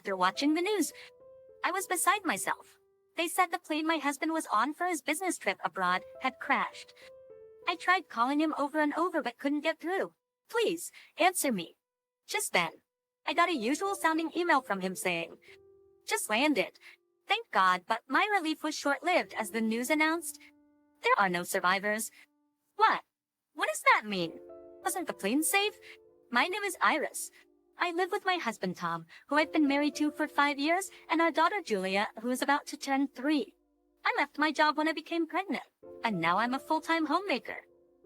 after watching the news. I was beside myself. They said the plane my husband was on for his business trip abroad had crashed. I tried calling him over and over but couldn't get through. Please, answer me. Just then, I got a usual-sounding email from him saying, "Just landed. Thank God, but my relief was short-lived as the news announced, there are no survivors." What? What does that mean? Wasn't the plane safe? My name is Iris. I live with my husband Tom, who I've been married to for 5 years, and our daughter Julia, who is about to turn 3. I left my job when I became pregnant, and now I'm a full-time homemaker.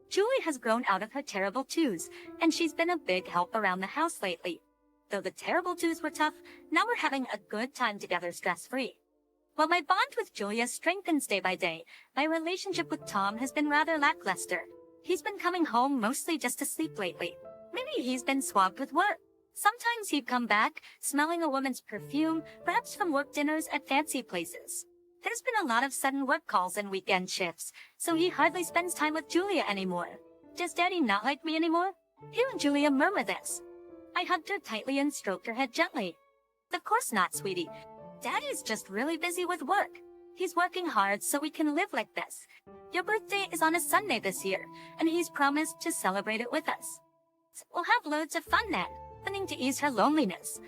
Julie has grown out of her terrible twos, and she's been a big help around the house lately. Though the terrible twos were tough, now we're having a good time together stress-free. While my bond with Julia strengthens day by day, my relationship with Tom has been rather lackluster. He's been coming home mostly just to sleep lately. Maybe he's been swamped with work. Sometimes he'd come back, smelling a woman's perfume, perhaps from work dinners at fancy places. There's been a lot of sudden work calls and weekend shifts, so he hardly spends time with Julia anymore. Does Daddy not like me anymore? Hearing Julia murmur this, I hugged her tightly and stroked her head gently. Of course not, sweetie. Daddy's just really busy with work. He's working hard so we can live like this. Your birthday is on a Sunday this year, and he's promised to celebrate it with us. We'll have loads of fun then, planning to ease her loneliness.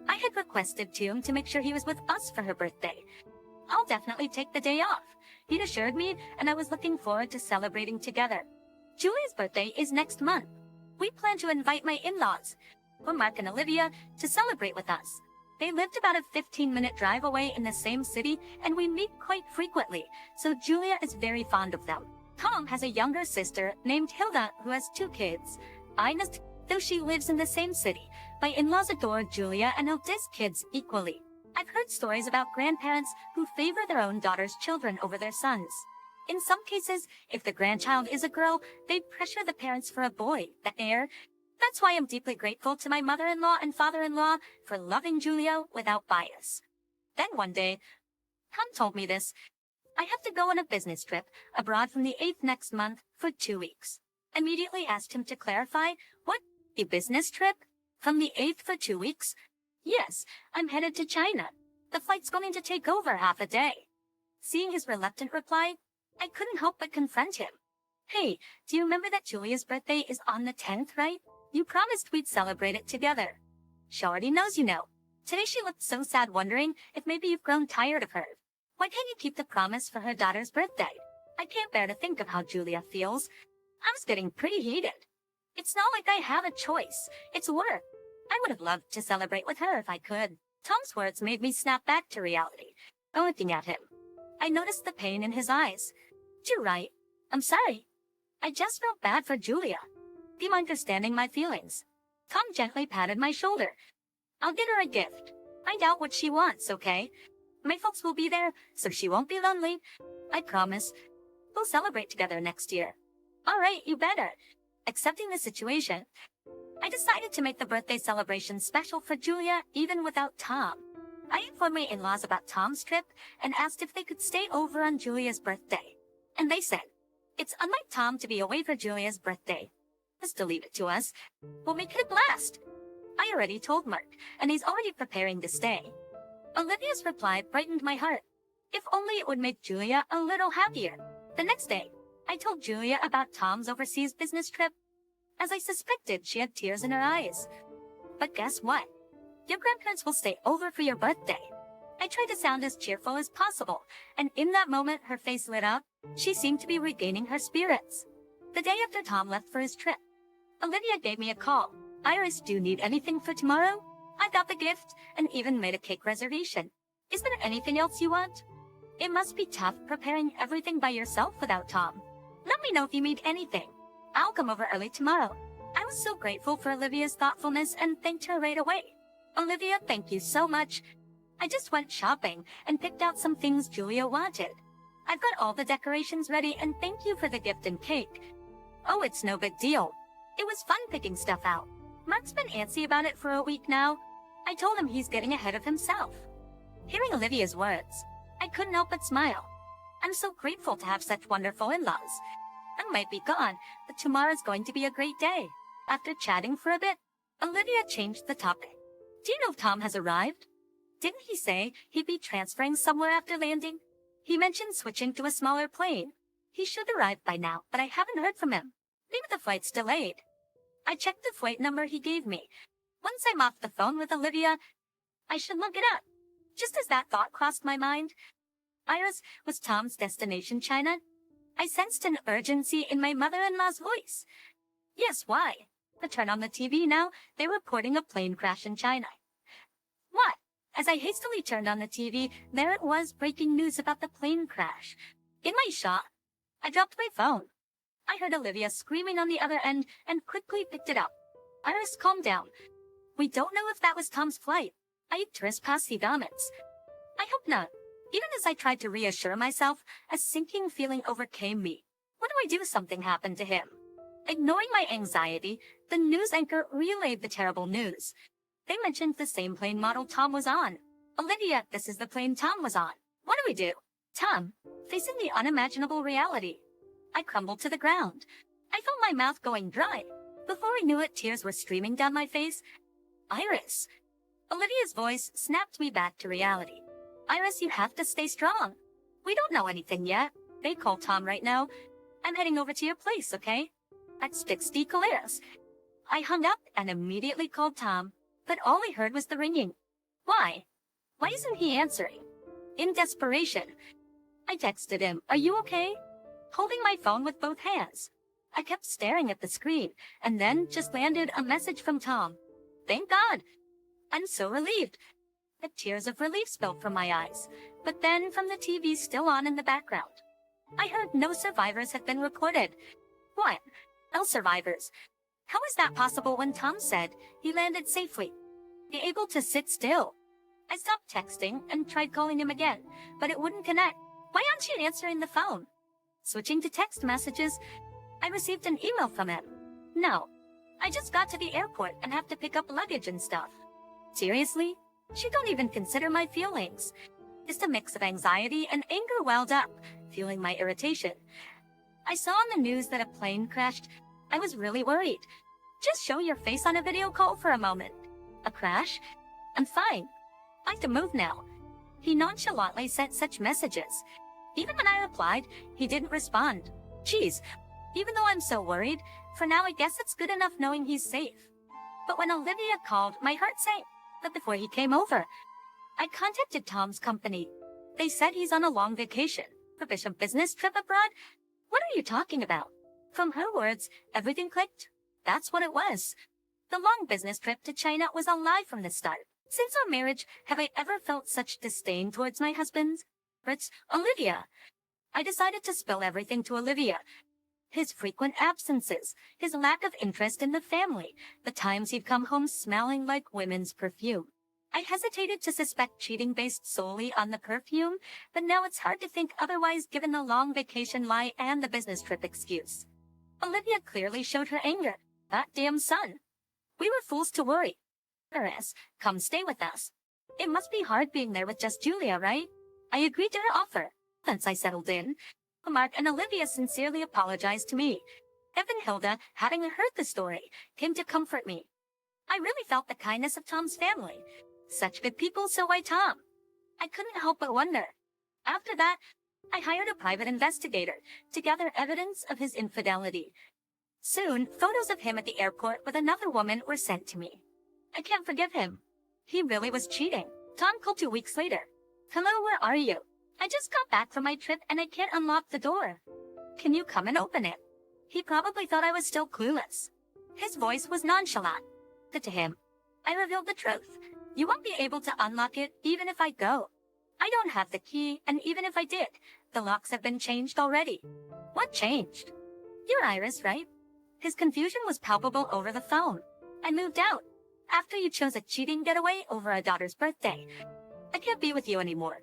I had requested him to make sure he was with us for her birthday. I'll definitely take the day off, he'd assured me, and I was looking forward to celebrating together. Julie's birthday is next month. We plan to invite my in-laws, Mark and Olivia, to celebrate with us. They lived about a 15-minute drive away in the same city, and we meet quite frequently, so Julia is very fond of them. Tom has a younger sister named Hilda who has 2 kids. Ines, though she lives in the same city, my in-laws adore Julia and Hilda's kids equally. I've heard stories about grandparents who favor their own daughter's children over their sons. In some cases, if the grandchild is a girl, they pressure the parents for a boy, the heir. That's why I'm deeply grateful to my mother-in-law and father-in-law for loving Julia without bias. Then one day, Tom told me this. I have to go on a business trip abroad from the 8th next month for 2 weeks. Immediately asked him to clarify, what, a business trip? From the 8th for 2 weeks? Yes, I'm headed to China. The flight's going to take over half a day. Seeing his reluctant reply, I couldn't help but confront him. Hey, do you remember that Julia's birthday is on the 10th, right? You promised we'd celebrate it together. She already knows you know. Today she looked so sad wondering if maybe you've grown tired of her. Why can't you keep the promise for her daughter's birthday? I can't bear to think of how Julia feels. I was getting pretty heated. It's not like I have a choice. It's work. I would have loved to celebrate with her if I could. Tom's words made me snap back to reality. Looking at him, I noticed the pain in his eyes. You're right. I'm sorry. I just felt bad for Julia. Do you mind understanding my feelings? Tom gently patted my shoulder. I'll get her a gift. Find out what she wants, okay? My folks will be there, so she won't be lonely. I promise. We'll celebrate together next year. All right, you better. Accepting the situation, I decided to make the birthday celebration special for Julia even without Tom. I informed my in-laws about Tom's trip and asked if they could stay over on Julia's birthday. And they said, it's unlike Tom to be away for Julia's birthday. Just leave it to us. We'll make it a blast. I already told Mark, and he's already preparing to stay. Olivia's reply brightened my heart. If only it would make Julia a little happier. The next day, I told Julia about Tom's overseas business trip. As I suspected, she had tears in her eyes. But guess what? Your grandparents will stay over for your birthday. I tried to sound as cheerful as possible, and in that moment her face lit up. She seemed to be regaining her spirits. The day after Tom left for his trip, Olivia gave me a call. Iris, do you need anything for tomorrow? I got the gift and even made a cake reservation. Is there anything else you want? It must be tough preparing everything by yourself without Tom. Let me know if you need anything. I'll come over early tomorrow. I was so grateful for Olivia's thoughtfulness and thanked her right away. Olivia, thank you so much. I just went shopping and picked out some things Julia wanted. I've got all the decorations ready and thank you for the gift and cake. Oh, it's no big deal. It was fun picking stuff out. Mark's been antsy about it for a week now. I told him he's getting ahead of himself. Hearing Olivia's words, I couldn't help but smile. I'm so grateful to have such wonderful in-laws. I might be gone, but tomorrow's going to be a great day. After chatting for a bit, Olivia changed the topic. Do you know if Tom has arrived? Didn't he say he'd be transferring somewhere after landing? He mentioned switching to a smaller plane. He should arrive by now, but I haven't heard from him. Maybe the flight's delayed. I checked the flight number he gave me. Once I'm off the phone with Olivia, I should look it up. Just as that thought crossed my mind, Iris was Tom's destination, China. I sensed an urgency in my mother-in-law's voice. Yes, why? I turn on the TV now. They're reporting a plane crash in China. What? As I hastily turned on the TV, there it was, breaking news about the plane crash. In my shock, I dropped my phone. I heard Olivia screaming on the other end and quickly picked it up. Iris, calm down. We don't know if that was Tom's flight. I trespass, he vomits. I hope not. Even as I tried to reassure myself, a sinking feeling overcame me. What do I do? Something happened to him. Ignoring my anxiety, the news anchor relayed the terrible news. They mentioned the same plane model Tom was on. Olivia, this is the plane Tom was on. What do we do? Tom, facing the unimaginable reality. I crumbled to the ground. I felt my mouth going dry. Before I knew it, tears were streaming down my face. Iris. Olivia's voice snapped me back to reality. Iris, you have to stay strong. We don't know anything yet. They call Tom right now. I'm heading over to your place, okay? At 60 Caleras. I hung up and immediately called Tom, but all I heard was the ringing. Why? Why isn't he answering? In desperation, I texted him, "Are you okay?" Holding my phone with both hands. I kept staring at the screen, and then just landed a message from Tom. Thank God. I'm so relieved. The tears of relief spilled from my eyes, but then from the TV still on in the background. I heard no survivors have been reported. What? No survivors? How is that possible when Tom said he landed safely? Be able to sit still. I stopped texting and tried calling him again, but it wouldn't connect. Why aren't you answering the phone? Switching to text messages, I received an email from him. No, I just got to the airport and have to pick up luggage and stuff. Seriously? She don't even consider my feelings. Just a mix of anxiety and anger welled up, fueling my irritation. I saw on the news that a plane crashed. I was really worried. Just show your face on a video call for a moment. A crash? I'm fine. I have to move now. He nonchalantly sent such messages. Even when I replied, he didn't respond. Geez, even though I'm so worried, for now I guess it's good enough knowing he's safe. But when Olivia called, my heart sank. But before he came over, I contacted Tom's company. They said he's on a long vacation. A business trip abroad? What are you talking about? From her words, everything clicked. That's what it was. The long business trip to China was a lie from the start. Since our marriage, have I ever felt such disdain towards my husband? It's Olivia. I decided to spill everything to Olivia. His frequent absences, his lack of interest in the family, the times he'd come home smelling like women's perfume. I hesitated to suspect cheating based solely on the perfume, but now it's hard to think otherwise given the long vacation lie and the business trip excuse. Olivia clearly showed her anger. That damn son. We were fools to worry. Iris, come stay with us. It must be hard being there with just Julia, right? I agreed to her offer. Once I settled in, Mark and Olivia sincerely apologized to me. Evan and Hilda, having heard the story, came to comfort me. I really felt the kindness of Tom's family. Such good people, so why Tom? I couldn't help but wonder. After that, I hired a private investigator to gather evidence of his infidelity. Soon, photos of him at the airport with another woman were sent to me. I can't forgive him. He really was cheating. Tom called 2 weeks later. Hello, where are you? I just got back from my trip and I can't unlock the door. Can you come and open it? He probably thought I was still clueless. His voice was nonchalant. But to him, I revealed the truth. You won't be able to unlock it even if I go. I don't have the key, and even if I did, the locks have been changed already. What changed? You're Iris, right? His confusion was palpable over the phone. I moved out. After you chose a cheating getaway over a daughter's birthday. I can't be with you anymore.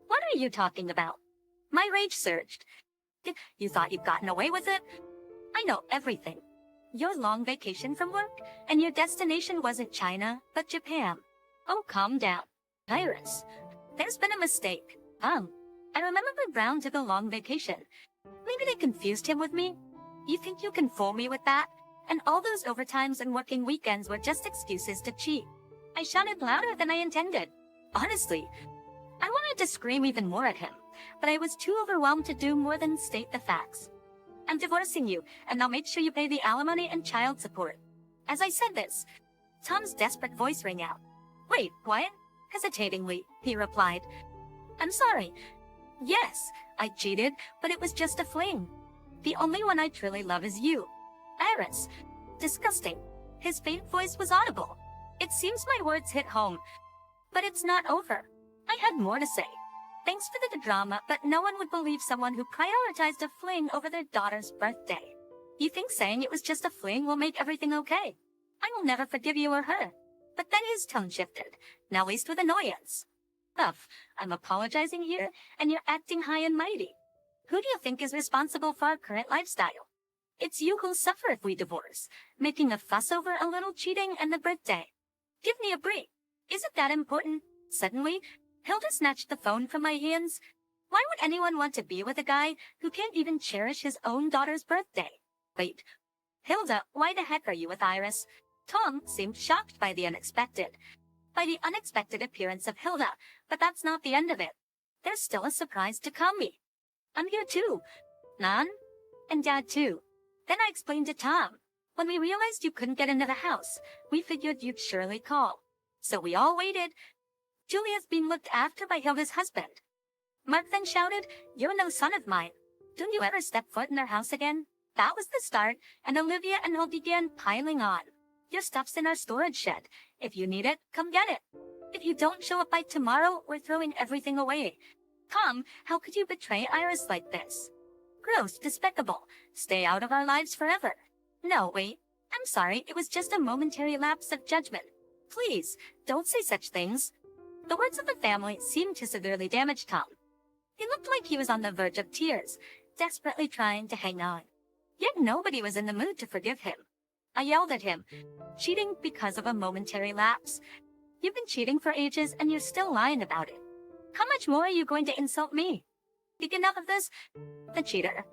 What are you talking about? My rage surged. You thought you'd gotten away with it? I know everything. Your long vacation from work, and your destination wasn't China, but Japan. Oh, calm down. Iris, there's been a mistake. I remember Brown took a long vacation. Maybe they confused him with me? You think you can fool me with that? And all those overtimes and working weekends were just excuses to cheat. I shouted louder than I intended. Honestly, I wanted to scream even more at him, but I was too overwhelmed to do more than state the facts. I'm divorcing you, and I'll make sure you pay the alimony and child support. As I said this, Tom's desperate voice rang out. Wait, what? Hesitatingly, he replied. I'm sorry. Yes, I cheated, but it was just a fling. The only one I truly love is you. Iris. Disgusting. His faint voice was audible. It seems my words hit home. But it's not over. I had more to say. Thanks for the drama, but no one would believe someone who prioritized a fling over their daughter's birthday. You think saying it was just a fling will make everything okay? I will never forgive you or her. But then his tone shifted, now laced with annoyance. Ugh, I'm apologizing here, and you're acting high and mighty. Who do you think is responsible for our current lifestyle? It's you who'll suffer if we divorce, making a fuss over a little cheating and the birthday. Give me a break. Is it that important? Suddenly, Hilda snatched the phone from my hands. Why would anyone want to be with a guy who can't even cherish his own daughter's birthday? Wait. Hilda, why the heck are you with Iris? Tom seemed shocked by the unexpected appearance of Hilda, but that's not the end of it. There's still a surprise to come. I'm here too. Nan? And Dad too. Then I explained to Tom. When we realized you couldn't get into the house, we figured you'd surely call. So we all waited. Julia's being looked after by Hilda's husband. Mark then shouted, You're no son of mine. Don't you ever step foot in their house again? That was the start, and Olivia and Hill began piling on. Your stuff's in our storage shed. If you need it, come get it. If you don't show up by tomorrow, we're throwing everything away. Tom, how could you betray Iris like this? Gross, despicable. Stay out of our lives forever. No, wait. I'm sorry, it was just a momentary lapse of judgment. Please, don't say such things. The words of the family seemed to severely damage Tom. He looked like he was on the verge of tears, desperately trying to hang on. Yet nobody was in the mood to forgive him. I yelled at him. Cheating because of a momentary lapse. You've been cheating for ages and you're still lying about it. How much more are you going to insult me? Think enough of this? The cheater.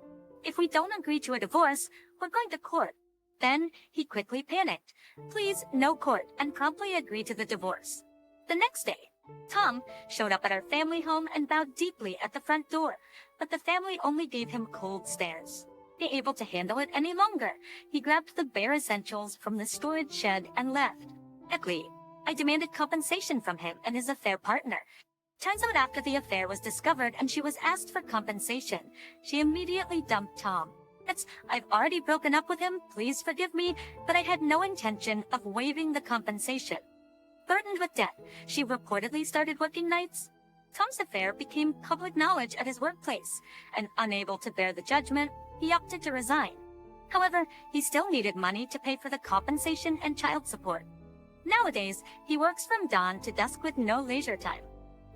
If we don't agree to a divorce, we're going to court. Then he quickly panicked. Please, no court, and promptly agreed to the divorce. The next day, Tom showed up at our family home and bowed deeply at the front door, but the family only gave him cold stares. Unable to handle it any longer, he grabbed the bare essentials from the storage shed and left. Quickly, I demanded compensation from him and his affair partner. Turns out after the affair was discovered and she was asked for compensation, she immediately dumped Tom. I've already broken up with him, please forgive me, but I had no intention of waiving the compensation. Burdened with debt, she reportedly started working nights. Tom's affair became public knowledge at his workplace, and unable to bear the judgment, he opted to resign. However, he still needed money to pay for the compensation and child support. Nowadays, he works from dawn to dusk with no leisure time.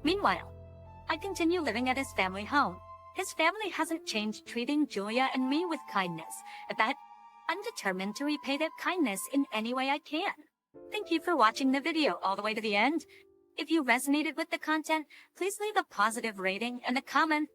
Meanwhile, I continue living at his family home. His family hasn't changed, treating Julia and me with kindness. At that, I'm determined to repay that kindness in any way I can. Thank you for watching the video all the way to the end. If you resonated with the content, please leave a positive rating and a comment.